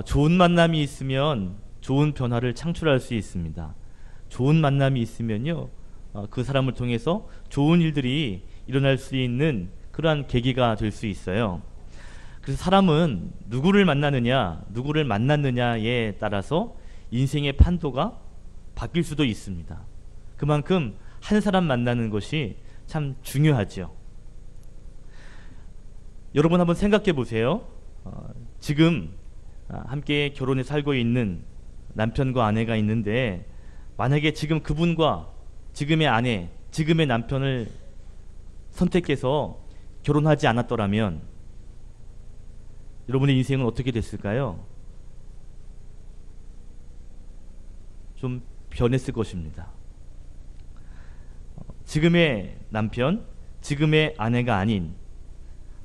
좋은 만남이 있으면 좋은 변화를 창출할 수 있습니다. 좋은 만남이 있으면요, 그 사람을 통해서 좋은 일들이 일어날 수 있는 그러한 계기가 될 수 있어요. 그래서 사람은 누구를 만나느냐, 누구를 만났느냐에 따라서 인생의 판도가 바뀔 수도 있습니다. 그만큼 한 사람 만나는 것이 참 중요하죠. 여러분 한번 생각해 보세요. 지금 함께 결혼해 살고 있는 남편과 아내가 있는데, 만약에 지금 그분과 지금의 아내, 지금의 남편을 선택해서 결혼하지 않았더라면 여러분의 인생은 어떻게 됐을까요? 좀 변했을 것입니다. 지금의 남편, 지금의 아내가 아닌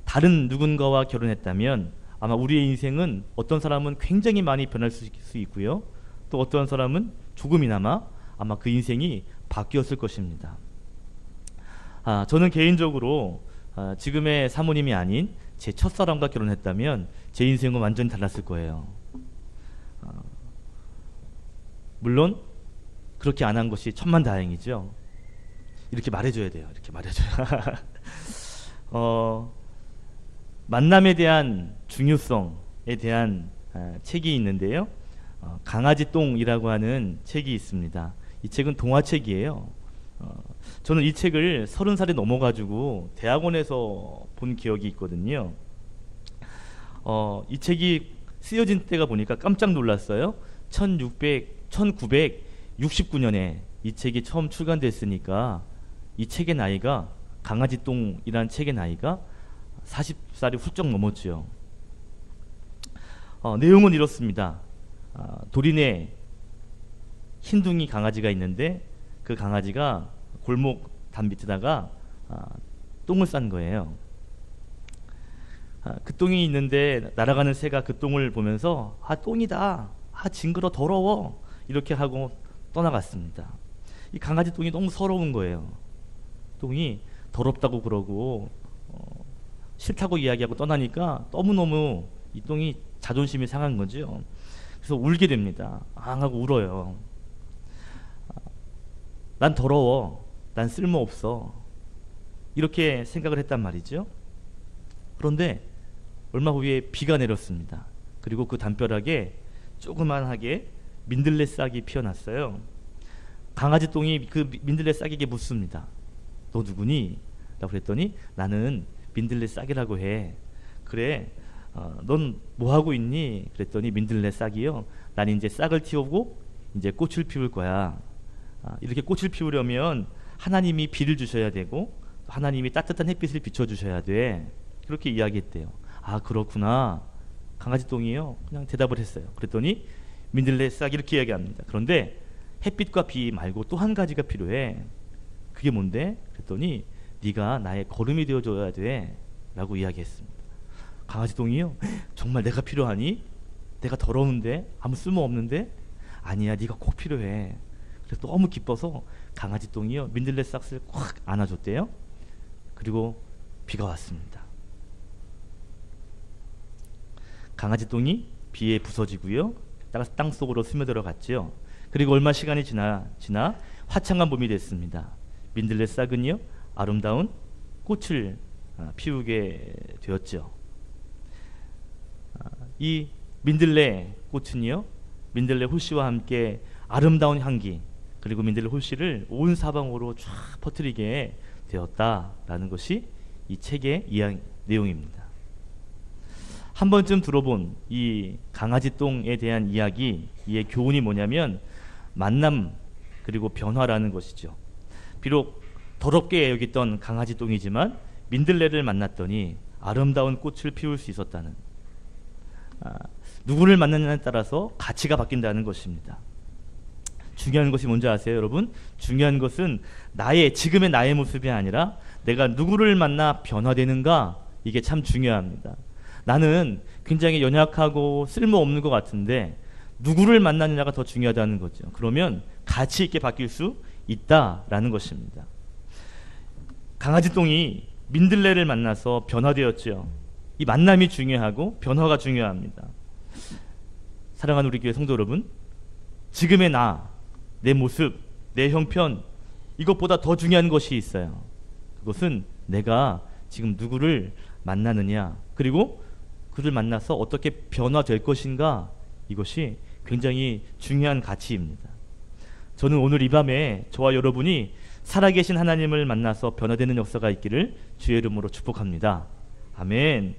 다른 누군가와 결혼했다면 아마 우리의 인생은 어떤 사람은 굉장히 많이 변할 수 있고요, 또 어떤 사람은 조금이나마 아마 그 인생이 바뀌었을 것입니다. 저는 개인적으로 지금의 사모님이 아닌 제 첫사랑과 결혼했다면 제 인생은 완전히 달랐을 거예요. 물론 그렇게 안 한 것이 천만다행이죠. 이렇게 말해줘야 돼요. 이렇게 말해줘야. 만남에 대한 중요성에 대한 책이 있는데요. 강아지 똥이라고 하는 책이 있습니다. 이 책은 동화책이에요. 저는 이 책을 30살이 넘어가지고 대학원에서 본 기억이 있거든요. 이 책이 쓰여진 때가 보니까 깜짝 놀랐어요. 1969년에 이 책이 처음 출간됐으니까 이 책의 나이가, 강아지 똥이라는 책의 나이가 40살이 훌쩍 넘었죠. 내용은 이렇습니다. 도린에 흰둥이 강아지가 있는데 그 강아지가 골목 담 밑에다가 똥을 싼 거예요. 그 똥이 있는데 날아가는 새가 그 똥을 보면서 똥이다, 징그러, 더러워, 이렇게 하고 떠나갔습니다. 이 강아지 똥이 너무 서러운 거예요. 똥이 더럽다고 그러고 싫다고 이야기하고 떠나니까 너무너무 이 똥이 자존심이 상한 거죠. 그래서 울게 됩니다. 앙 하고 울어요. 난 더러워, 난 쓸모없어, 이렇게 생각을 했단 말이죠. 그런데 얼마 후에 비가 내렸습니다. 그리고 그 담벼락에 조그만하게 민들레 싹이 피어났어요. 강아지 똥이 그 민들레 싹에게 묻습니다. 너 누구니? 라고 그랬더니 나는 민들레 싹이라고 해. 그래, 넌 뭐하고 있니? 그랬더니 민들레 싹이요, 난 이제 싹을 틔우고 이제 꽃을 피울 거야. 이렇게 꽃을 피우려면 하나님이 비를 주셔야 되고 하나님이 따뜻한 햇빛을 비춰주셔야 돼. 그렇게 이야기했대요. 그렇구나. 강아지 똥이요, 그냥 대답을 했어요. 그랬더니 민들레 싹 이렇게 이야기합니다. 그런데 햇빛과 비 말고 또 한 가지가 필요해. 그게 뭔데? 그랬더니 네가 나의 걸음이 되어줘야 돼, 라고 이야기했습니다. 강아지 똥이요, 정말 내가 필요하니? 내가 더러운데? 아무 쓸모 없는데? 아니야, 네가 꼭 필요해. 그래서 너무 기뻐서 강아지 똥이요, 민들레 싹을 꽉 안아줬대요. 그리고 비가 왔습니다. 강아지 똥이 비에 부서지고요, 땅 속으로 스며들어 갔죠. 그리고 얼마 시간이 지나 화창한 봄이 됐습니다. 민들레 싹은요, 아름다운 꽃을 피우게 되었죠. 이 민들레 꽃은요, 민들레 홀씨와 함께 아름다운 향기, 그리고 민들레 홀씨를 온 사방으로 쫙 퍼뜨리게 되었다라는 것이 이 책의 내용입니다. 한 번쯤 들어본 이 강아지 똥에 대한 이야기, 이의 교훈이 뭐냐면 만남 그리고 변화라는 것이죠. 비록 더럽게 여겼던 강아지 똥이지만 민들레를 만났더니 아름다운 꽃을 피울 수 있었다는, 누구를 만나느냐에 따라서 가치가 바뀐다는 것입니다. 중요한 것이 뭔지 아세요, 여러분? 중요한 것은 지금의 나의 모습이 아니라 내가 누구를 만나 변화되는가, 이게 참 중요합니다. 나는 굉장히 연약하고 쓸모없는 것 같은데 누구를 만나느냐가 더 중요하다는 거죠. 그러면 가치 있게 바뀔 수 있다라는 것입니다. 강아지 똥이 민들레를 만나서 변화되었죠. 이 만남이 중요하고 변화가 중요합니다. 사랑하는 우리 교회 성도 여러분, 지금의 나, 내 모습, 내 형편, 이것보다 더 중요한 것이 있어요. 그것은 내가 지금 누구를 만나느냐, 그리고 그를 만나서 어떻게 변화될 것인가, 이것이 굉장히 중요한 가치입니다. 저는 오늘 이 밤에 저와 여러분이 살아계신 하나님을 만나서 변화되는 역사가 있기를 주의 이름으로 축복합니다. 아멘.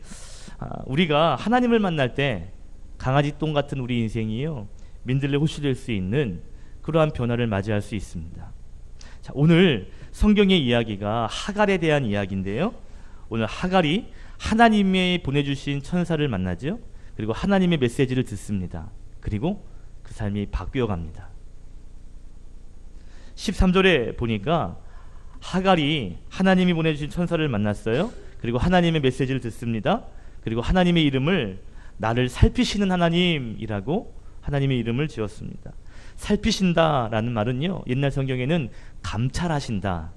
우리가 하나님을 만날 때 강아지 똥 같은 우리 인생이요, 민들레 호시 될 수 있는 그러한 변화를 맞이할 수 있습니다. 자, 오늘 성경의 이야기가 하갈에 대한 이야기인데요, 오늘 하갈이 하나님이 보내주신 천사를 만나죠. 그리고 하나님의 메시지를 듣습니다. 그리고 그 삶이 바뀌어 갑니다. 13절에 보니까 하갈이 하나님이 보내주신 천사를 만났어요. 그리고 하나님의 메시지를 듣습니다. 그리고 하나님의 이름을 나를 살피시는 하나님이라고 하나님의 이름을 지었습니다. 살피신다라는 말은요, 옛날 성경에는 감찰하신다,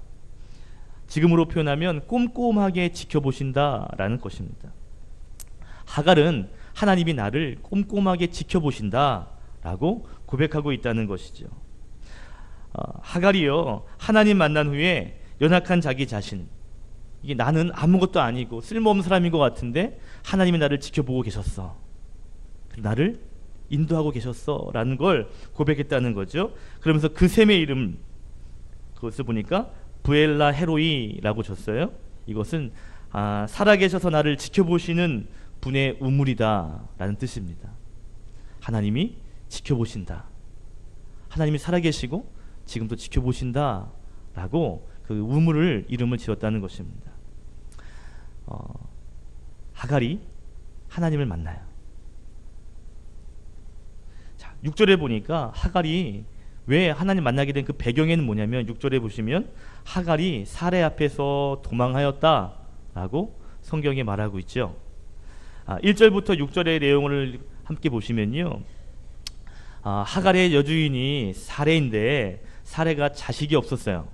지금으로 표현하면 꼼꼼하게 지켜보신다라는 것입니다. 하갈은 하나님이 나를 꼼꼼하게 지켜보신다라고 고백하고 있다는 것이죠. 하갈이요, 하나님 만난 후에 연약한 자기 자신, 이게 나는 아무것도 아니고 쓸모없는 사람인 것 같은데 하나님이 나를 지켜보고 계셨어, 나를 인도하고 계셨어 라는 걸 고백했다는 거죠. 그러면서 그 셈의 이름, 그것을 보니까 부엘라 헤로이라고 줬어요. 이것은 살아계셔서 나를 지켜보시는 분의 우물이다 라는 뜻입니다. 하나님이 지켜보신다, 하나님이 살아계시고 지금도 지켜보신다 라고 그 우물을 이름을 지었다는 것입니다. 하갈이 하나님을 만나요. 자, 6절에 보니까 하갈이 왜 하나님 만나게 된 그 배경에는 뭐냐면, 6절에 보시면 하갈이 사례 앞에서 도망하였다 라고 성경에 말하고 있죠. 1절부터 6절의 내용을 함께 보시면요, 하갈의 여주인이 사레인데 사레가 자식이 없었어요.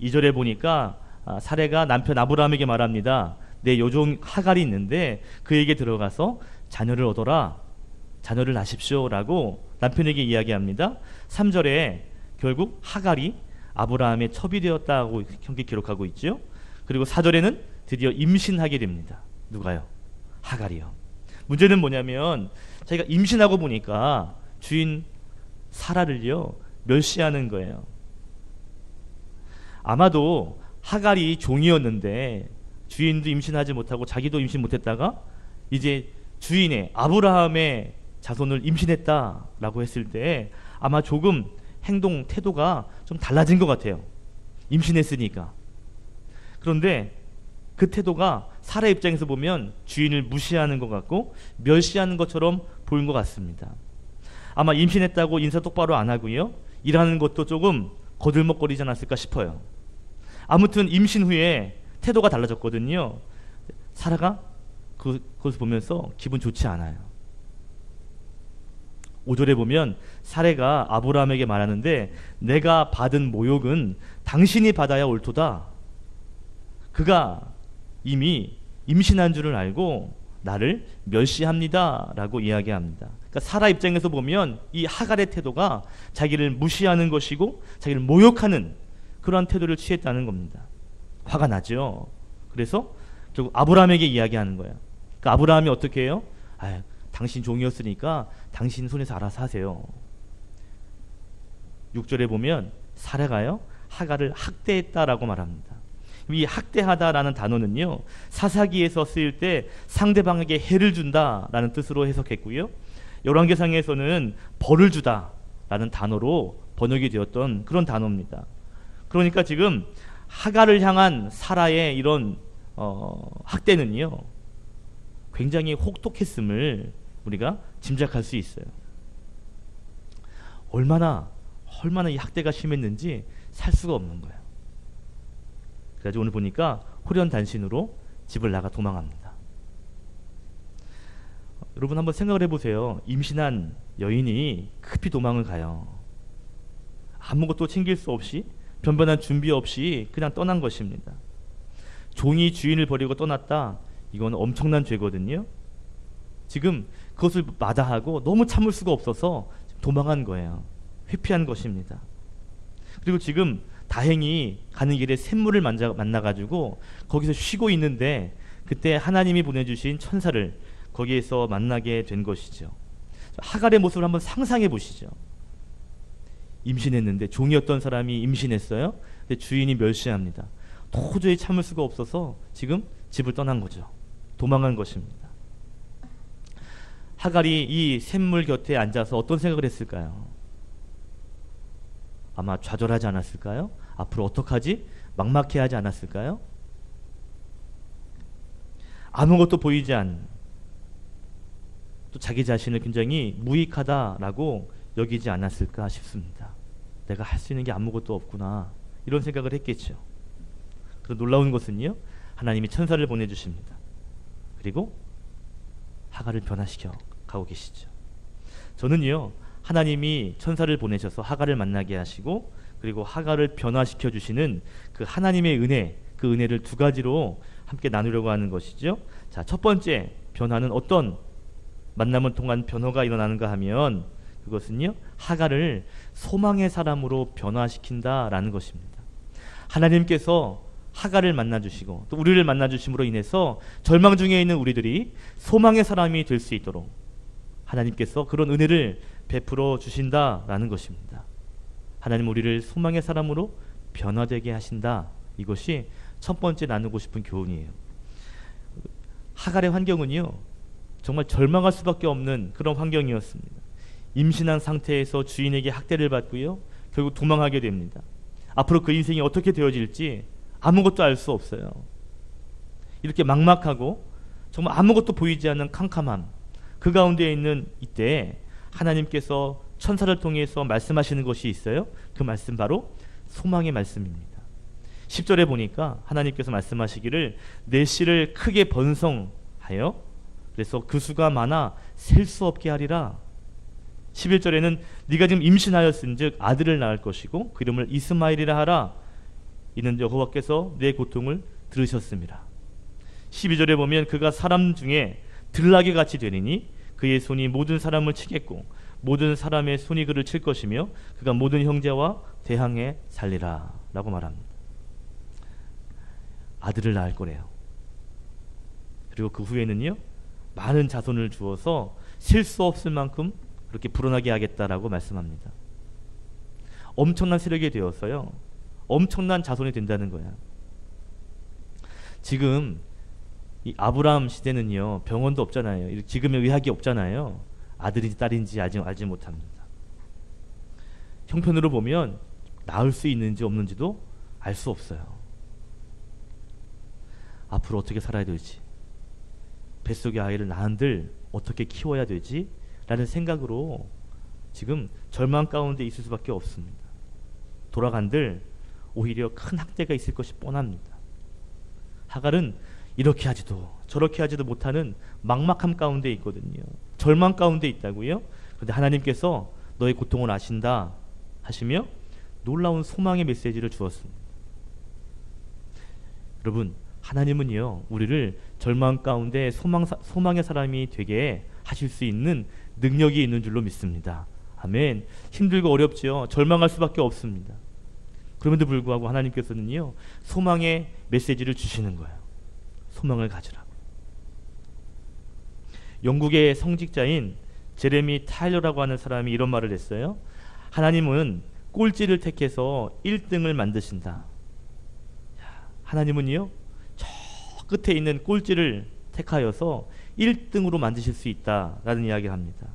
2절에 보니까 사레가 남편 아브라함에게 말합니다. 내 여종 하갈이 있는데 그에게 들어가서 자녀를 얻어라, 자녀를 낳으십시오 라고 남편에게 이야기합니다. 3절에 결국 하갈이 아브라함의 첩이 되었다고 형기 기록하고 있죠. 그리고 4절에는 드디어 임신하게 됩니다. 누가요? 하갈이요. 문제는 뭐냐면, 자기가 임신하고 보니까 주인 사라를요 멸시하는 거예요. 아마도 하갈이 종이었는데 주인도 임신하지 못하고 자기도 임신 못했다가 이제 주인의 아브라함의 자손을 임신했다라고 했을 때 아마 조금 행동 태도가 좀 달라진 것 같아요. 임신했으니까. 그런데 그 태도가 사라 입장에서 보면 주인을 무시하는 것 같고 멸시하는 것처럼 보인 것 같습니다. 아마 임신했다고 인사 똑바로 안 하고요, 일하는 것도 조금 거들먹거리지 않았을까 싶어요. 아무튼 임신 후에 태도가 달라졌거든요. 사라가 그것을 보면서 기분 좋지 않아요. 5절에 보면 사레가 아브라함에게 말하는데, 내가 받은 모욕은 당신이 받아야 옳도다. 그가 이미 임신한 줄을 알고 나를 멸시합니다 라고 이야기합니다. 그러니까 사라 입장에서 보면 이 하갈의 태도가 자기를 무시하는 것이고 자기를 모욕하는 그러한 태도를 취했다는 겁니다. 화가 나죠. 그래서 결국 아브라함에게 이야기하는 거예요. 그러니까 아브라함이 어떻게 해요? 당신 종이었으니까 당신 손에서 알아서 하세요. 6절에 보면 사라가요 하갈을 학대했다라고 말합니다. 이 학대하다라는 단어는요, 사사기에서 쓰일 때 상대방에게 해를 준다라는 뜻으로 해석했고요, 열왕기상에서는 벌을 주다라는 단어로 번역이 되었던 그런 단어입니다. 그러니까 지금 하갈을 향한 사라의 이런 학대는요 굉장히 혹독했음을 우리가 짐작할 수 있어요. 얼마나 이 학대가 심했는지 살 수가 없는 거예요. 그래서 오늘 보니까 홀연단신으로 집을 나가 도망합니다. 여러분 한번 생각을 해보세요. 임신한 여인이 급히 도망을 가요. 아무것도 챙길 수 없이, 변변한 준비 없이 그냥 떠난 것입니다. 종이 주인을 버리고 떠났다, 이건 엄청난 죄거든요. 지금 그것을 마다하고 너무 참을 수가 없어서 도망한 거예요. 회피한 것입니다. 그리고 지금 다행히 가는 길에 샘물을 만나가지고 거기서 쉬고 있는데 그때 하나님이 보내주신 천사를 거기에서 만나게 된 것이죠. 하갈의 모습을 한번 상상해 보시죠. 임신했는데, 종이었던 사람이 임신했어요. 근데 주인이 멸시합니다. 도저히 참을 수가 없어서 지금 집을 떠난 거죠. 도망한 것입니다. 하갈이 이 샘물 곁에 앉아서 어떤 생각을 했을까요? 아마 좌절하지 않았을까요? 앞으로 어떡하지? 막막해 하지 않았을까요? 아무것도 보이지 않는, 또 자기 자신을 굉장히 무익하다라고 여기지 않았을까 싶습니다. 내가 할 수 있는 게 아무것도 없구나, 이런 생각을 했겠죠. 그런데 놀라운 것은요, 하나님이 천사를 보내주십니다. 그리고 하갈을 변화시켜 가고 계시죠. 저는요, 하나님이 천사를 보내셔서 하갈을 만나게 하시고 그리고 하갈을 변화시켜 주시는 그 하나님의 은혜, 그 은혜를 두 가지로 함께 나누려고 하는 것이죠. 자, 첫 번째 변화는 어떤 만남을 통한 변화가 일어나는가 하면 그것은요, 하갈을 소망의 사람으로 변화시킨다라는 것입니다. 하나님께서 하갈을 만나주시고 또 우리를 만나주심으로 인해서 절망 중에 있는 우리들이 소망의 사람이 될 수 있도록 하나님께서 그런 은혜를 베풀어 주신다라는 것입니다. 하나님 우리를 소망의 사람으로 변화되게 하신다. 이것이 첫 번째 나누고 싶은 교훈이에요. 하갈의 환경은요, 정말 절망할 수밖에 없는 그런 환경이었습니다. 임신한 상태에서 주인에게 학대를 받고요, 결국 도망하게 됩니다. 앞으로 그 인생이 어떻게 되어질지 아무것도 알 수 없어요. 이렇게 막막하고 정말 아무것도 보이지 않는 캄캄함, 그 가운데 있는 이때 하나님께서 천사를 통해서 말씀하시는 것이 있어요. 그 말씀 바로 소망의 말씀입니다. 10절에 보니까 하나님께서 말씀하시기를 내 씨를 크게 번성하여 그래서 그 수가 많아 셀 수 없게 하리라. 11절에는 네가 지금 임신하였은즉 아들을 낳을 것이고 그 이름을 이스마엘이라 하라. 이는 여호와께서 내 고통을 들으셨습니다. 12절에 보면 그가 사람 중에 들나귀 같이 되리니 그의 손이 모든 사람을 치겠고 모든 사람의 손이 그를 칠 것이며 그가 모든 형제와 대항해 살리라 라고 말합니다. 아들을 낳을 거래요. 그리고 그 후에는요, 많은 자손을 주어서 셀 수 없을 만큼 그렇게 불어나게 하겠다라고 말씀합니다. 엄청난 세력이 되었어요. 엄청난 자손이 된다는 거야. 지금 이 아브라함 시대는요, 병원도 없잖아요. 지금의 의학이 없잖아요. 아들인지 딸인지 알지 못합니다. 형편으로 보면 낳을 수 있는지 없는지도 알 수 없어요. 앞으로 어떻게 살아야 될지, 뱃속의 아이를 낳은들 어떻게 키워야 되지? 라는 생각으로 지금 절망 가운데 있을 수밖에 없습니다. 돌아간들 오히려 큰 학대가 있을 것이 뻔합니다. 하갈은 이렇게 하지도 저렇게 하지도 못하는 막막함 가운데 있거든요. 절망 가운데 있다고요. 그런데 하나님께서 너의 고통을 아신다 하시며 놀라운 소망의 메시지를 주었습니다. 여러분, 하나님은요, 우리를 절망 가운데 소망의 사람이 되게 하실 수 있는 능력이 있는 줄로 믿습니다. 아멘. 힘들고 어렵지요. 절망할 수밖에 없습니다. 그럼에도 불구하고 하나님께서는요, 소망의 메시지를 주시는 거예요. 소망을 가지라고. 영국의 성직자인 제레미 타일러라고 하는 사람이 이런 말을 했어요. 하나님은 꼴찌를 택해서 1등을 만드신다. 하나님은요, 저 끝에 있는 꼴찌를 택하여서 1등으로 만드실 수 있다라는 이야기를 합니다.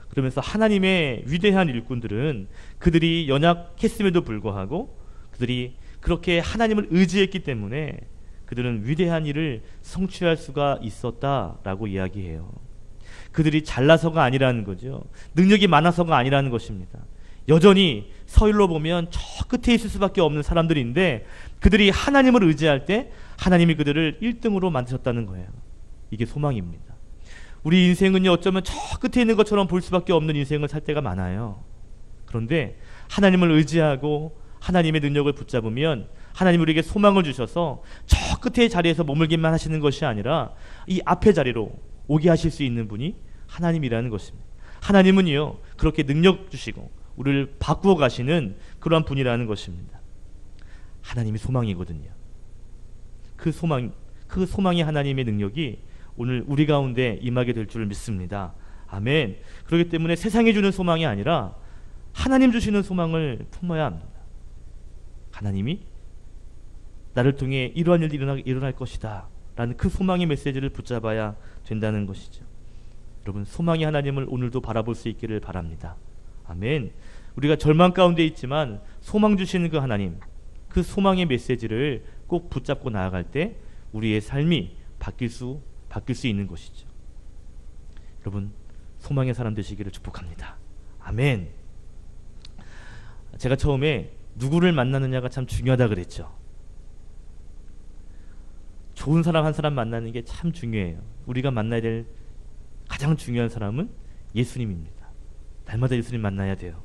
그러면서 하나님의 위대한 일꾼들은 그들이 연약했음에도 불구하고 그들이 그렇게 하나님을 의지했기 때문에 그들은 위대한 일을 성취할 수가 있었다라고 이야기해요. 그들이 잘나서가 아니라는 거죠. 능력이 많아서가 아니라는 것입니다. 여전히 서울로 보면 저 끝에 있을 수밖에 없는 사람들인데 그들이 하나님을 의지할 때 하나님이 그들을 1등으로 만드셨다는 거예요. 이게 소망입니다. 우리 인생은요, 어쩌면 저 끝에 있는 것처럼 볼 수밖에 없는 인생을 살 때가 많아요. 그런데 하나님을 의지하고 하나님의 능력을 붙잡으면 하나님 우리에게 소망을 주셔서 저 끝의 자리에서 머물기만 하시는 것이 아니라 이 앞의 자리로 오게 하실 수 있는 분이 하나님이라는 것입니다. 하나님은요 그렇게 능력 주시고 우리를 바꾸어 가시는 그러한 분이라는 것입니다. 하나님이 소망이거든요. 그 소망이 하나님의 능력이 오늘 우리 가운데 임하게 될 줄 믿습니다. 아멘. 그렇기 때문에 세상이 주는 소망이 아니라 하나님 주시는 소망을 품어야 합니다. 하나님이 나를 통해 이러한 일이 일어날 것이다 라는 그 소망의 메시지를 붙잡아야 된다는 것이죠. 여러분, 소망의 하나님을 오늘도 바라볼 수 있기를 바랍니다. 아멘. 우리가 절망 가운데 있지만 소망 주시는 그 하나님, 그 소망의 메시지를 꼭 붙잡고 나아갈 때 우리의 삶이 바뀔 수 있는 것이죠. 여러분, 소망의 사람 되시기를 축복합니다. 아멘. 제가 처음에 누구를 만나느냐가 참 중요하다 그랬죠. 좋은 사람 한 사람 만나는 게 참 중요해요. 우리가 만나야 될 가장 중요한 사람은 예수님입니다. 날마다 예수님 만나야 돼요.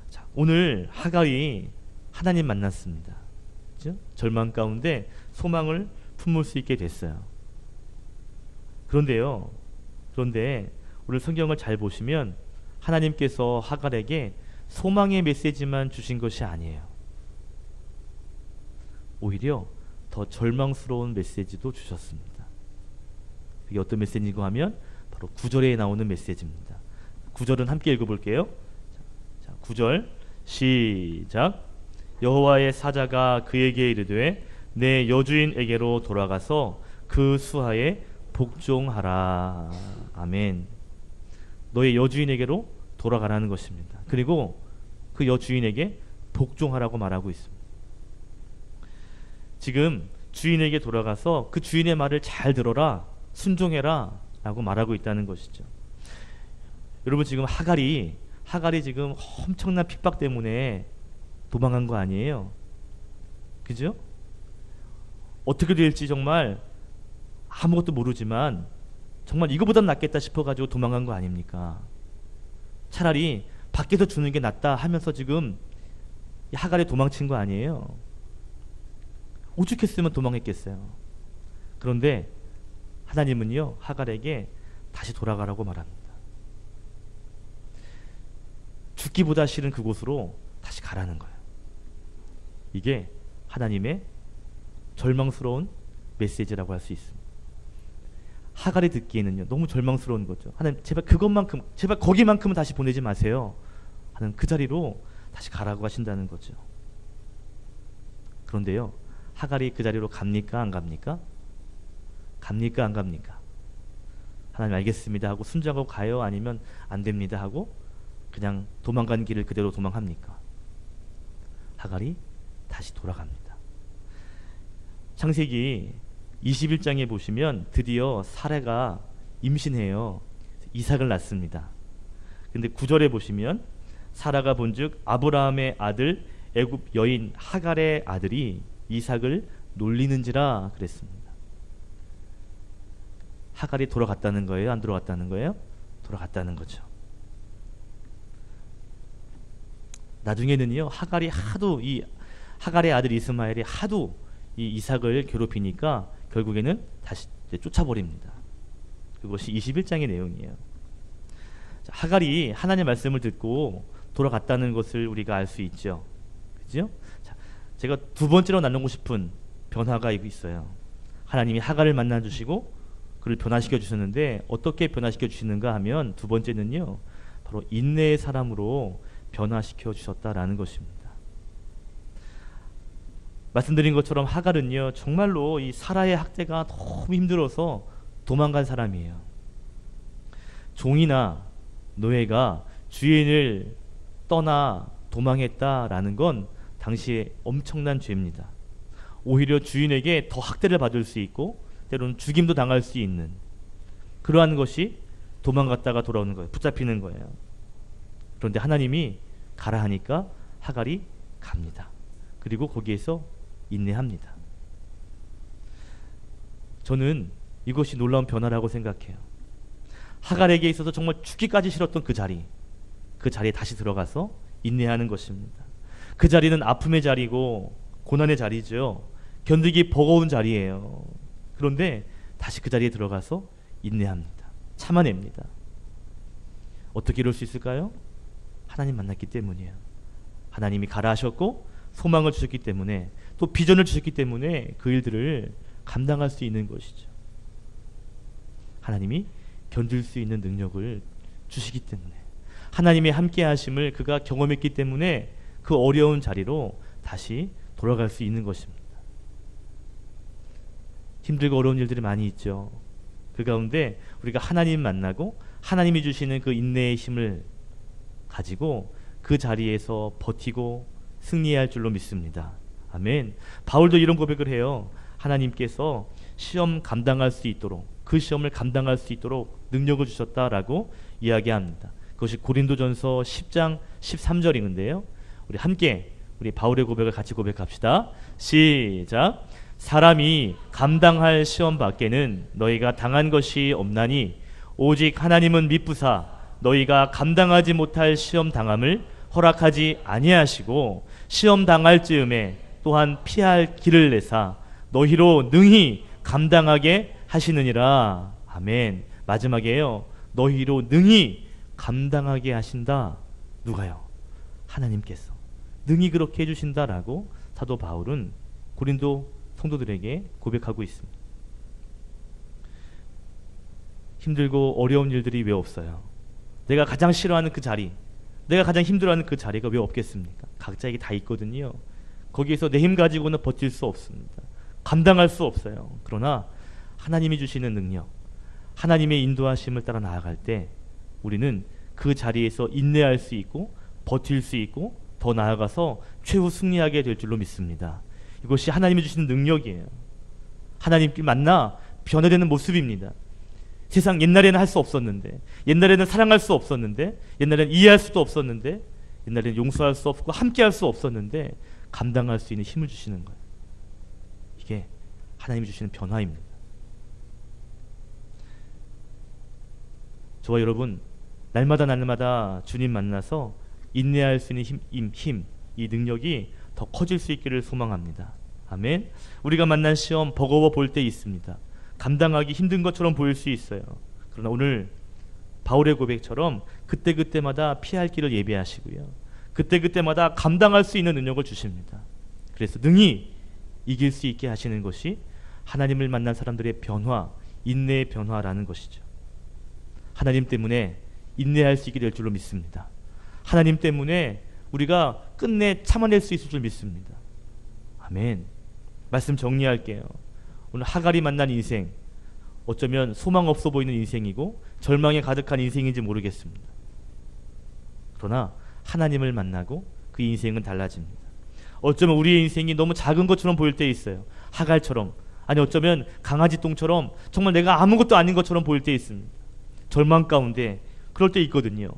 자, 오늘 하갈이 하나님 만났습니다. 그렇죠? 절망 가운데 소망을 품을 수 있게 됐어요. 그런데 오늘 성경을 잘 보시면 하나님께서 하갈에게 소망의 메시지만 주신 것이 아니에요. 오히려 더 절망스러운 메시지도 주셨습니다. 그게 어떤 메시지인가 하면 바로 9절에 나오는 메시지입니다. 9절은 함께 읽어볼게요. 자, 9절 시작. 여호와의 사자가 그에게 이르되 내 여주인에게로 돌아가서 그 수하에 복종하라. 아멘. 너의 여주인에게로 돌아가라는 것입니다. 그리고 그 여주인에게 복종하라고 말하고 있습니다. 지금 주인에게 돌아가서 그 주인의 말을 잘 들어라, 순종해라 라고 말하고 있다는 것이죠. 여러분, 지금 하갈이 지금 엄청난 핍박 때문에 도망간 거 아니에요? 그죠? 어떻게 될지 정말 아무것도 모르지만 정말 이거보단 낫겠다 싶어가지고 도망간 거 아닙니까? 차라리 밖에서 주는 게 낫다 하면서 지금 하갈이 도망친 거 아니에요? 오죽했으면 도망했겠어요. 그런데 하나님은요 하갈에게 다시 돌아가라고 말합니다. 죽기보다 싫은 그곳으로 다시 가라는 거예요. 이게 하나님의 절망스러운 메시지라고 할 수 있습니다. 하갈이 듣기에는요 너무 절망스러운 거죠. 하나님, 제발 제발 거기만큼은 다시 보내지 마세요 하는 그 자리로 다시 가라고 하신다는 거죠. 그런데요, 하갈이 그 자리로 갑니까 안 갑니까? 갑니까 안 갑니까? 하나님 알겠습니다 하고 순종하고 가요? 아니면 안 됩니다 하고 그냥 도망간 길을 그대로 도망합니까? 하갈이 다시 돌아갑니다. 창세기 21장에 보시면 드디어 사라가 임신해요. 이삭을 낳습니다. 근데 9절에 보시면 사라가 본즉 아브라함의 아들 애굽 여인 하갈의 아들이 이삭을 놀리는지라 그랬습니다. 하갈이 돌아갔다는 거예요? 안 돌아갔다는 거예요? 돌아갔다는 거죠. 나중에는요 하갈의 아들 이스마엘이 하도 이 이삭을 괴롭히니까 결국에는 다시 쫓아버립니다. 그것이 21장의 내용이에요. 자, 하갈이 하나님의 말씀을 듣고 돌아갔다는 것을 우리가 알 수 있죠. 그죠? 자, 제가 두 번째로 나누고 싶은 변화가 있어요. 하나님이 하갈을 만나주시고 그를 변화시켜 주셨는데 어떻게 변화시켜 주시는가 하면 두 번째는요 바로 인내의 사람으로 변화시켜 주셨다라는 것입니다. 말씀드린 것처럼 하갈은요 정말로 이 사라의 학대가 너무 힘들어서 도망간 사람이에요. 종이나 노예가 주인을 떠나 도망했다라는 건 당시에 엄청난 죄입니다. 오히려 주인에게 더 학대를 받을 수 있고 때로는 죽임도 당할 수 있는 그러한 것이 도망갔다가 돌아오는 거예요. 붙잡히는 거예요. 그런데 하나님이 가라 하니까 하갈이 갑니다. 그리고 거기에서 인내합니다. 저는 이것이 놀라운 변화라고 생각해요. 하갈에게 있어서 정말 죽기까지 싫었던 그 자리에 다시 들어가서 인내하는 것입니다. 그 자리는 아픔의 자리고 고난의 자리죠. 견디기 버거운 자리예요. 그런데 다시 그 자리에 들어가서 인내합니다. 참아냅니다. 어떻게 이럴 수 있을까요? 하나님 만났기 때문이에요. 하나님이 가라 하셨고 소망을 주셨기 때문에, 또 비전을 주셨기 때문에 그 일들을 감당할 수 있는 것이죠. 하나님이 견딜 수 있는 능력을 주시기 때문에, 하나님의 함께 하심을 그가 경험했기 때문에 그 어려운 자리로 다시 돌아갈 수 있는 것입니다. 힘들고 어려운 일들이 많이 있죠. 그 가운데 우리가 하나님 만나고 하나님이 주시는 그 인내의 힘을 가지고 그 자리에서 버티고 승리해야 할 줄로 믿습니다. 아멘. 바울도 이런 고백을 해요. 하나님께서 시험 감당할 수 있도록, 그 시험을 감당할 수 있도록 능력을 주셨다라고 이야기합니다. 그것이 고린도전서 10장 13절인데요. 우리 함께 우리 바울의 고백을 같이 고백합시다. 시작. 사람이 감당할 시험 밖에는 너희가 당한 것이 없나니 오직 하나님은 미쁘사 너희가 감당하지 못할 시험 당함을 허락하지 아니하시고 시험 당할 즈음에 또한 피할 길을 내사 너희로 능히 감당하게 하시느니라. 아멘. 마지막에요. 너희로 능히 감당하게 하신다. 누가요? 하나님께서 능히 그렇게 해주신다라고 사도 바울은 고린도 성도들에게 고백하고 있습니다. 힘들고 어려운 일들이 왜 없어요? 내가 가장 싫어하는 그 자리, 내가 가장 힘들어하는 그 자리가 왜 없겠습니까? 각자에게 다 있거든요. 거기에서 내 힘 가지고는 버틸 수 없습니다. 감당할 수 없어요. 그러나 하나님이 주시는 능력, 하나님의 인도하심을 따라 나아갈 때 우리는 그 자리에서 인내할 수 있고 버틸 수 있고 더 나아가서 최후 승리하게 될 줄로 믿습니다. 이것이 하나님이 주시는 능력이에요. 하나님께 만나 변화되는 모습입니다. 세상 옛날에는 할 수 없었는데, 옛날에는 사랑할 수 없었는데, 옛날에는 이해할 수도 없었는데, 옛날에는 용서할 수 없고 함께할 수 없었는데 감당할 수 있는 힘을 주시는 거예요. 이게 하나님이 주시는 변화입니다. 저와 여러분 날마다 주님 만나서 인내할 수 있는 힘, 이 능력이 더 커질 수 있기를 소망합니다. 아멘. 우리가 만난 시험 버거워 보일 때 있습니다. 감당하기 힘든 것처럼 보일 수 있어요. 그러나 오늘 바울의 고백처럼 그때그때마다 피할 길을 예비하시고요, 그때그때마다 감당할 수 있는 능력을 주십니다. 그래서 능히 이길 수 있게 하시는 것이 하나님을 만난 사람들의 변화, 인내의 변화라는 것이죠. 하나님 때문에 인내할 수 있게 될 줄로 믿습니다. 하나님 때문에 우리가 끝내 참아낼 수 있을 줄 믿습니다. 아멘. 말씀 정리할게요. 오늘 하갈이 만난 인생, 어쩌면 소망 없어 보이는 인생이고 절망에 가득한 인생인지 모르겠습니다. 그러나 하나님을 만나고 그 인생은 달라집니다. 어쩌면 우리의 인생이 너무 작은 것처럼 보일 때 있어요. 하갈처럼, 아니 어쩌면 강아지 똥처럼 정말 내가 아무것도 아닌 것처럼 보일 때 있습니다. 절망 가운데 그럴 때 있거든요.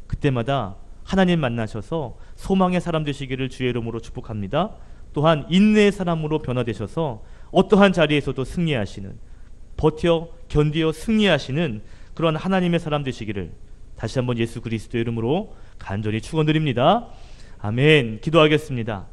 그때마다 하나님 만나셔서 소망의 사람 되시기를 주의 이름으로 축복합니다. 또한 인내의 사람으로 변화되셔서 어떠한 자리에서도 승리하시는, 버텨 견디어 승리하시는 그런 하나님의 사람 되시기를 다시 한번 예수 그리스도의 이름으로 간절히 축원드립니다. 아멘. 기도하겠습니다.